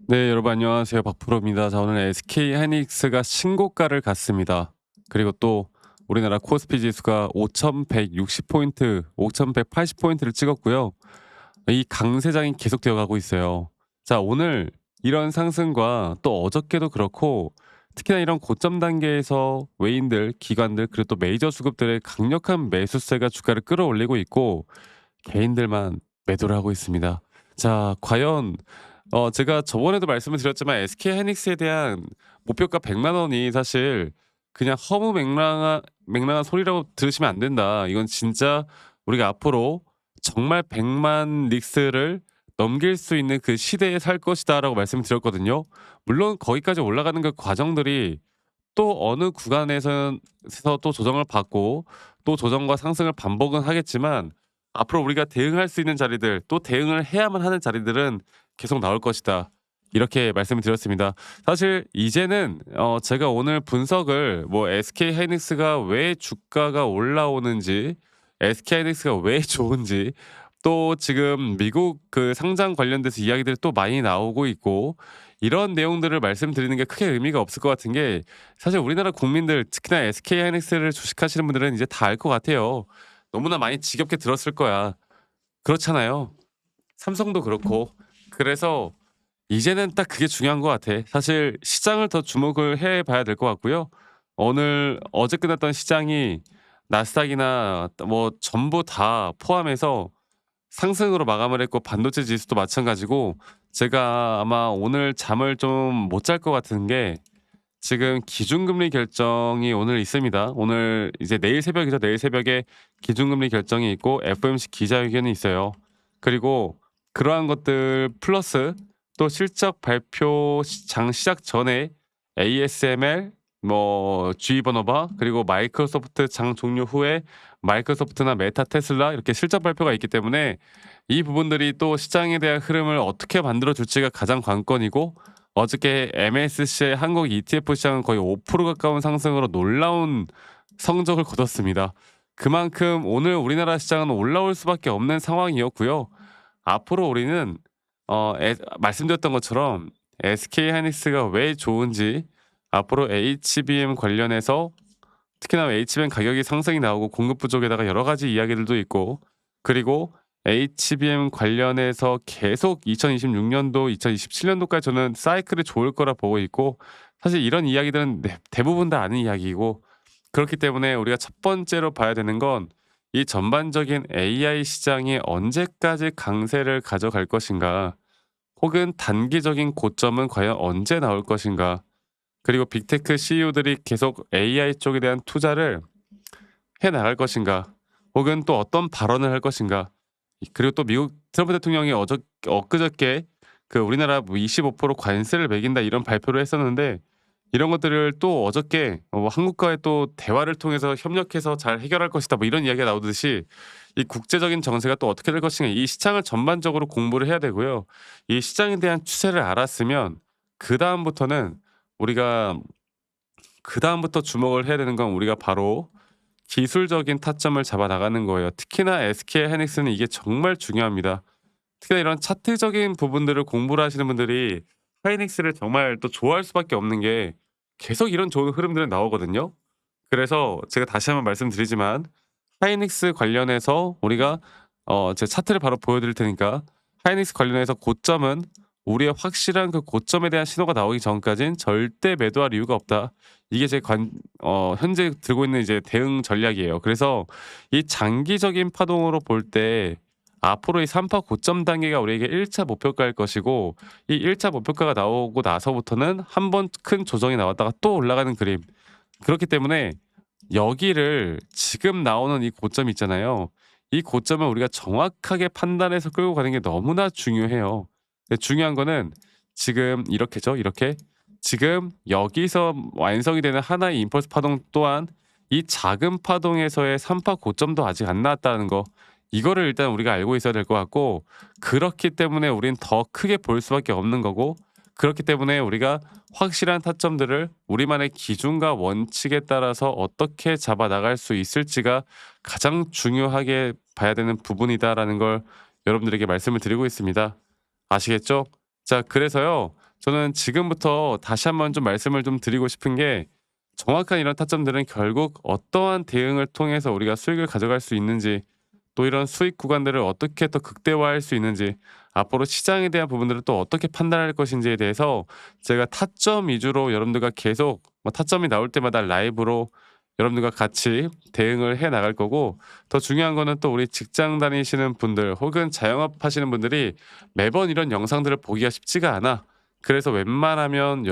네, 여러분 안녕하세요. 박프로입니다. 자, 오늘 SK 하이닉스가 신고가를 갔습니다. 그리고 또 우리나라 코스피 지수가 5,160포인트, 5,180포인트를 찍었고요. 이 강세장이 계속되어 가고 있어요. 자, 오늘 이런 상승과 또 어저께도 그렇고 특히나 이런 고점 단계에서 외인들, 기관들 그리고 또 메이저 수급들의 강력한 매수세가 주가를 끌어올리고 있고 개인들만 매도를 하고 있습니다. 자, 과연 제가 저번에도 말씀을 드렸지만 SK 하이닉스에 대한 목표가 100만 원이 사실 그냥 허무맹랑한 소리라고 들으시면 안 된다. 이건 진짜 우리가 앞으로 정말 100만 닉스를 넘길 수 있는 그 시대에 살 것이다라고 말씀을 드렸거든요. 물론 거기까지 올라가는 그 과정들이 또 어느 구간에서는 또 조정을 받고 또 조정과 상승을 반복은 하겠지만 앞으로 우리가 대응할 수 있는 자리들 또 대응을 해야만 하는 자리들은 계속 나올 것이다. 이렇게 말씀을 드렸습니다. 사실 이제는 제가 오늘 분석을 뭐 SK 하이닉스가 왜 주가가 올라오는지, SK 하이닉스가 왜 좋은지, 또 지금 미국 그 상장 관련돼서 이야기들이 또 많이 나오고 있고 이런 내용들을 말씀드리는 게 크게 의미가 없을 것 같은 게 사실 우리나라 국민들 특히나 SK 하이닉스를 주식하시는 분들은 이제 다 알 것 같아요. 너무나 많이 지겹게 들었을 거야. 그렇잖아요. 삼성도 그렇고. 그래서 이제는 딱 그게 중요한 것 같아. 사실 시장을 더 주목을 해 봐야 될 것 같고요. 오늘 어제 끝났던 시장이 나스닥이나 뭐 전부 다 포함해서 상승으로 마감을 했고 반도체 지수도 마찬가지고 제가 아마 오늘 잠을 좀 못 잘 것 같은 게 지금 기준금리 결정이 오늘 있습니다. 오늘 이제 내일 새벽이죠. 내일 새벽에 기준금리 결정이 있고 FOMC 기자회견이 있어요. 그리고 그러한 것들 플러스 또 실적 발표 장 시작 전에 ASML 뭐 G 번호바 그리고 마이크로소프트 장 종료 후에 마이크로소프트나 메타 테슬라 이렇게 실적 발표가 있기 때문에 이 부분들이 또 시장에 대한 흐름을 어떻게 만들어 줄지가 가장 관건이고 어저께 MSCI 한국 ETF 시장은 거의 5% 가까운 상승으로 놀라운 성적을 거뒀습니다. 그만큼 오늘 우리나라 시장은 올라올 수밖에 없는 상황이었고요. 앞으로 우리는 말씀드렸던 것처럼 SK 하이닉스가 왜 좋은지 앞으로 HBM 관련해서 특히나 HBM 가격이 상승이 나오고 공급 부족에다가 여러 가지 이야기들도 있고 그리고 HBM 관련해서 계속 2026년도, 2027년도까지 저는 사이클이 좋을 거라 보고 있고 사실 이런 이야기들은 대부분 다 아는 이야기이고 그렇기 때문에 우리가 첫 번째로 봐야 되는 건 이 전반적인 AI 시장이 언제까지 강세를 가져갈 것인가 혹은 단기적인 고점은 과연 언제 나올 것인가 그리고 빅테크 CEO들이 계속 AI 쪽에 대한 투자를 해 나갈 것인가 혹은 또 어떤 발언을 할 것인가 그리고 또 미국 트럼프 대통령이 엊그저께 그 우리나라 뭐 25% 관세를 매긴다 이런 발표를 했었는데 이런 것들을 또 어저께 한국과의 또 대화를 통해서 협력해서 잘 해결할 것이다 뭐 이런 이야기가 나오듯이 이 국제적인 정세가 또 어떻게 될 것인가 이 시장을 전반적으로 공부를 해야 되고요. 이 시장에 대한 추세를 알았으면 그다음부터는 우리가 그다음부터 주목을 해야 되는 건 우리가 바로 기술적인 타점을 잡아 나가는 거예요. 특히나 SK 하이닉스는 이게 정말 중요합니다. 특히나 이런 차트적인 부분들을 공부를 하시는 분들이 하이닉스를 정말 또 좋아할 수밖에 없는 게 계속 이런 좋은 흐름들은 나오거든요. 그래서 제가 다시 한번 말씀드리지만 하이닉스 관련해서 우리가 제 차트를 바로 보여드릴 테니까 하이닉스 관련해서 고점은 우리의 확실한 그 고점에 대한 신호가 나오기 전까진 절대 매도할 이유가 없다. 이게 제 현재 들고 있는 이제 대응 전략이에요. 그래서 이 장기적인 파동으로 볼 때 앞으로 이 3파 고점 단계가 우리에게 1차 목표가일 것이고 이 1차 목표가가 나오고 나서부터는 한 번 큰 조정이 나왔다가 또 올라가는 그림. 그렇기 때문에 여기를 지금 나오는 이 고점 있잖아요. 이 고점을 우리가 정확하게 판단해서 끌고 가는 게 너무나 중요해요. 근데 중요한 거는 지금 이렇게죠. 이렇게 지금 여기서 완성이 되는 하나의 임펄스 파동 또한 이 작은 파동에서의 3파 고점도 아직 안 나왔다는 거. 이거를 일단 우리가 알고 있어야 될 것 같고 그렇기 때문에 우린 더 크게 볼 수밖에 없는 거고 그렇기 때문에 우리가 확실한 타점들을 우리만의 기준과 원칙에 따라서 어떻게 잡아 나갈 수 있을지가 가장 중요하게 봐야 되는 부분이다라는 걸 여러분들에게 말씀을 드리고 있습니다. 아시겠죠? 자, 그래서요. 저는 지금부터 다시 한번 좀 말씀을 좀 드리고 싶은 게 정확한 이런 타점들은 결국 어떠한 대응을 통해서 우리가 수익을 가져갈 수 있는지 또 이런 수익 구간들을 어떻게 더 극대화할 수 있는지 앞으로 시장에 대한 부분들을 또 어떻게 판단할 것인지에 대해서 제가 타점 위주로 여러분들과 계속 뭐 타점이 나올 때마다 라이브로 여러분들과 같이 대응을 해 나갈 거고 더 중요한 거는 또 우리 직장 다니시는 분들 혹은 자영업 하시는 분들이 매번 이런 영상들을 보기가 쉽지가 않아. 그래서 웬만하면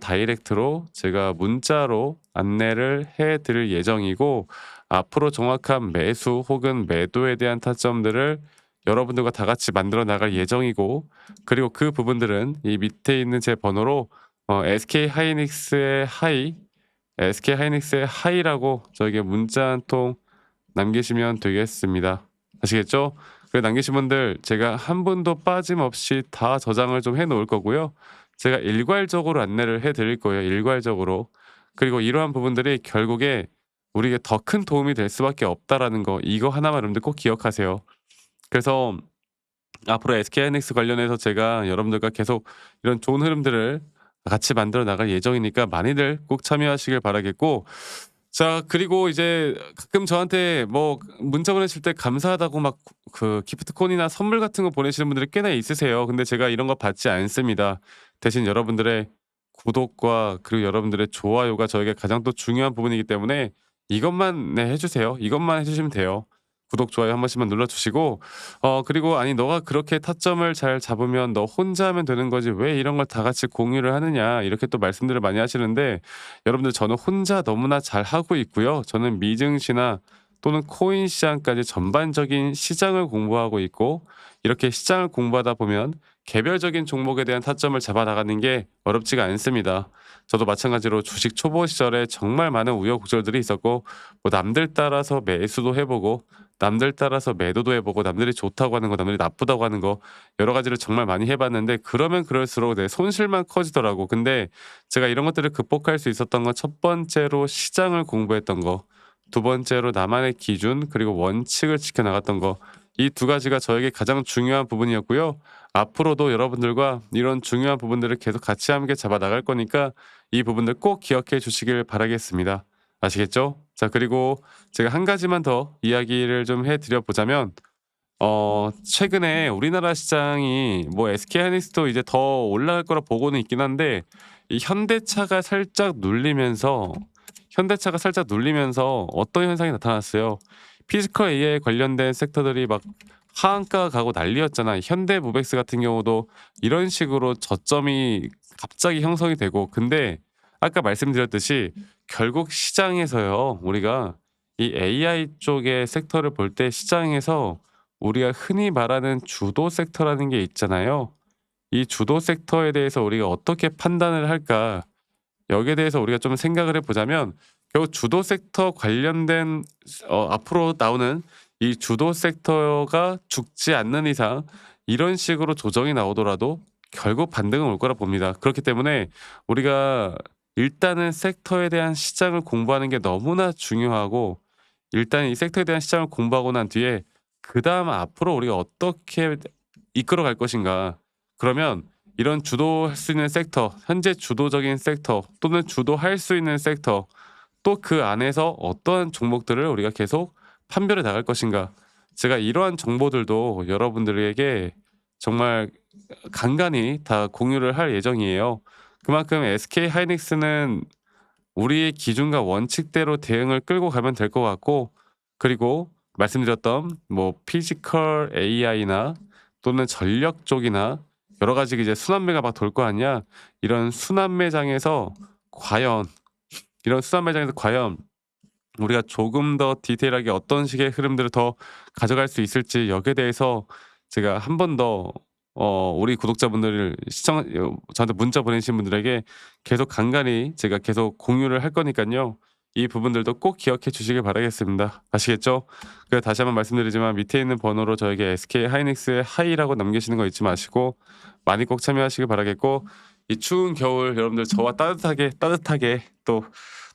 다이렉트로 제가 문자로 안내를 해 드릴 예정이고 앞으로 정확한 매수 혹은 매도에 대한 타점들을 여러분들과 다 같이 만들어 나갈 예정이고 그리고 그 부분들은 이 밑에 있는 제 번호로 SK하이닉스의 하이라고 저에게 문자 한 통 남기시면 되겠습니다. 아시겠죠? 그 남기신 분들 제가 한 분도 빠짐없이 다 저장을 좀 해 놓을 거고요. 제가 일괄적으로 안내를 해 드릴 거예요, 일괄적으로. 그리고 이러한 부분들이 결국에 우리에게 더 큰 도움이 될 수밖에 없다라는 거 이거 하나만 여러분들 꼭 기억하세요. 그래서 앞으로 SK하이닉스 관련해서 제가 여러분들과 계속 이런 좋은 흐름들을 같이 만들어 나갈 예정이니까 많이들 꼭 참여하시길 바라겠고 자 그리고 이제 가끔 저한테 뭐 문자 보내실 때 감사하다고 막 그 기프트콘이나 선물 같은 거 보내시는 분들이 꽤나 있으세요. 근데 제가 이런 거 받지 않습니다. 대신 여러분들의 구독과 그리고 여러분들의 좋아요가 저에게 가장 또 중요한 부분이기 때문에 이것만 네 해 주세요. 이것만 해 주시면 돼요. 구독, 좋아요 한 번씩만 눌러 주시고 그리고 "아니 너가 그렇게 타점을 잘 잡으면 너 혼자 하면 되는 거지 왜 이런 걸 다 같이 공유를 하느냐." 이렇게 또 말씀들을 많이 하시는데 여러분들 저는 혼자 너무나 잘하고 있고요. 저는 미증시나 또는 코인 시장까지 전반적인 시장을 공부하고 있고 이렇게 시장을 공부하다 보면 개별적인 종목에 대한 타점을 잡아 나가는 게 어렵지가 않습니다. 저도 마찬가지로 주식 초보 시절에 정말 많은 우여곡절들이 있었고 뭐 남들 따라서 매수도 해 보고 남들 따라서 매도도 해 보고 남들이 좋다고 하는 거 남들이 나쁘다고 하는 거 여러 가지를 정말 많이 해 봤는데 그러면 그럴수록 내 손실만 커지더라고. 근데 제가 이런 것들을 극복할 수 있었던 건 첫 번째로 시장을 공부했던 거, 두 번째로 나만의 기준 그리고 원칙을 지켜 나갔던 거. 이 두 가지가 저에게 가장 중요한 부분이었고요. 앞으로도 여러분들과 이런 중요한 부분들을 계속 같이 함께 잡아 나갈 거니까 이 부분들 꼭 기억해 주시길 바라겠습니다. 아시겠죠? 자 그리고 제가 한 가지만 더 이야기를 좀 해 드려 보자면 최근에 우리나라 시장이 뭐 SK하이닉스도 이제 더 올라갈 거라 보고는 있긴 한데 이 현대차가 살짝 눌리면서 어떤 현상이 나타났어요. 피지컬 AI 관련된 섹터들이 막 하한가 가고 난리였잖아. 현대모백스 같은 경우도 이런 식으로 저점이 갑자기 형성이 되고 근데 아까 말씀드렸듯이 결국 시장에서요. 우리가 이 AI 쪽의 섹터를 볼 때 시장에서 우리가 흔히 말하는 주도 섹터라는 게 있잖아요. 이 주도 섹터에 대해서 우리가 어떻게 판단을 할까? 여기에 대해서 우리가 좀 생각을 해 보자면 결국 주도 섹터 관련된 앞으로 나오는 이 주도 섹터가 죽지 않는 이상 이런 식으로 조정이 나오더라도 결국 반등은 올 거라 봅니다. 그렇기 때문에 우리가 일단은 섹터에 대한 시장을 공부하는 게 너무나 중요하고 일단 이 섹터에 대한 시장을 공부하고 난 뒤에 그다음 앞으로 우리가 어떻게 이끌어 갈 것인가. 그러면 이런 주도할 수 있는 섹터, 현재 주도적인 섹터 또는 주도할 수 있는 섹터 또 그 안에서 어떠한 종목들을 우리가 계속 판별해 나갈 것인가. 제가 이러한 정보들도 여러분들에게 정말 간간히 다 공유를 할 예정이에요. 그만큼 SK하이닉스는 우리의 기준과 원칙대로 대응을 끌고 가면 될 것 같고 그리고 말씀드렸던 뭐 피지컬 AI나 또는 전력 쪽이나 여러 가지 이제 순환매가 막 돌 거 아니야. 이런 순환매장에서 과연 우리가 조금 더 디테일하게 어떤 식의 흐름들을 더 가져갈 수 있을지 여기에 대해서 제가 한 번 더 우리 구독자분들을 저한테 문자 보내신 분들에게 계속 간간히 제가 계속 공유를 할 거니깐요. 이 부분들도 꼭 기억해 주시길 바라겠습니다. 아시겠죠? 다시 한번 말씀드리지만 밑에 있는 번호로 저에게 SK하이닉스의 하이라고 남기시는 거 잊지 마시고 많이 꼭 참여하시길 바라겠고 이 추운 겨울 여러분들 저와 따뜻하게 또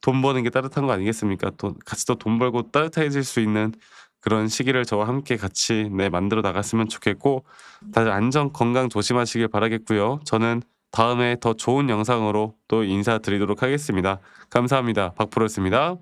돈 버는 게 따뜻한 거 아니겠습니까? 또 같이 또 돈 벌고 따뜻해질 수 있는 그런 시기를 저와 함께 같이 만들어 나갔으면 좋겠고 다들 안전 건강 조심하시길 바라겠고요. 저는 다음에 더 좋은 영상으로 또 인사드리도록 하겠습니다. 감사합니다. 박프로였습니다.